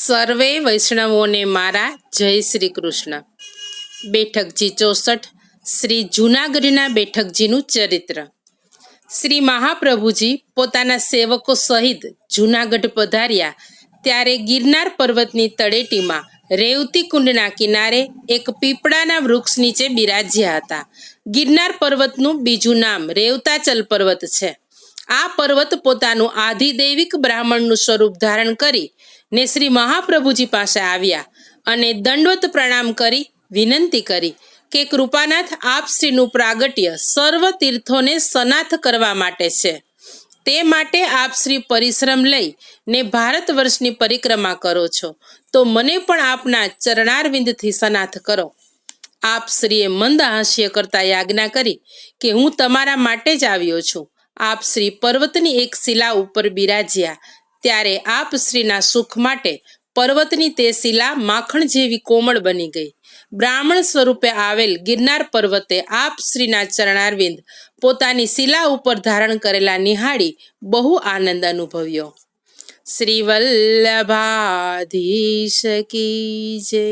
સર્વે વૈષ્ણવોને મારા જય શ્રી કૃષ્ણ। બેઠકજી 64 શ્રી જૂનાગઢના બેઠકજીનું ચરિત્ર। શ્રી મહાપ્રભુજી પોતાના સેવકો સહિત જૂનાગઢ પધાર્યા ત્યારે ગિરનાર પર્વતની તળેટીમાં રેવતી કુંડના કિનારે એક પીપળાના વૃક્ષ નીચે બિરાજ્યા હતા। ગિરનાર પર્વતનું બીજું નામ રેવતાચલ પર્વત છે। આ પર્વત પોતાનું આધિદૈવિક બ્રાહ્મણનું સ્વરૂપ ધારણ કરી ને શ્રી મહાપ્રભુજી પાસે આવ્યા અને દંડવત પ્રણામ કરી વિનંતી કરી કે કૃપાનાથ આપ શ્રીનું પ્રાગટ્ય સર્વ તીર્થોને સનાથ કરવા માટે છે। તે માટે આપ શ્રી પરિશ્રમ લઈ ને ભારત વર્ષની પરિક્રમા કરો છો, તો મને પણ આપના ચરણારવિંદથી સનાથ કરો। આપ શ્રીએ મંદ હાસ્ય કરતા યાજ્ઞા કરી કે હું તમારા માટે જ આવ્યો છું। આપ શ્રી પર્વતની એક શિલા ઉપર બિરાજ્યા ત્યારે આપ શ્રીના સુખ માટે પર્વતની તે શિલા માખણ જેવી કોમળ બની ગઈ। બ્રાહ્મણ સ્વરૂપે આવેલ ગિરનાર પર્વતે આપ શ્રીના ચરણારવિંદ પોતાની શિલા ઉપર ધારણ કરેલા નિહાળી બહુ આનંદ અનુભવ્યો। શ્રી વલ્લભાધીશ કી જય।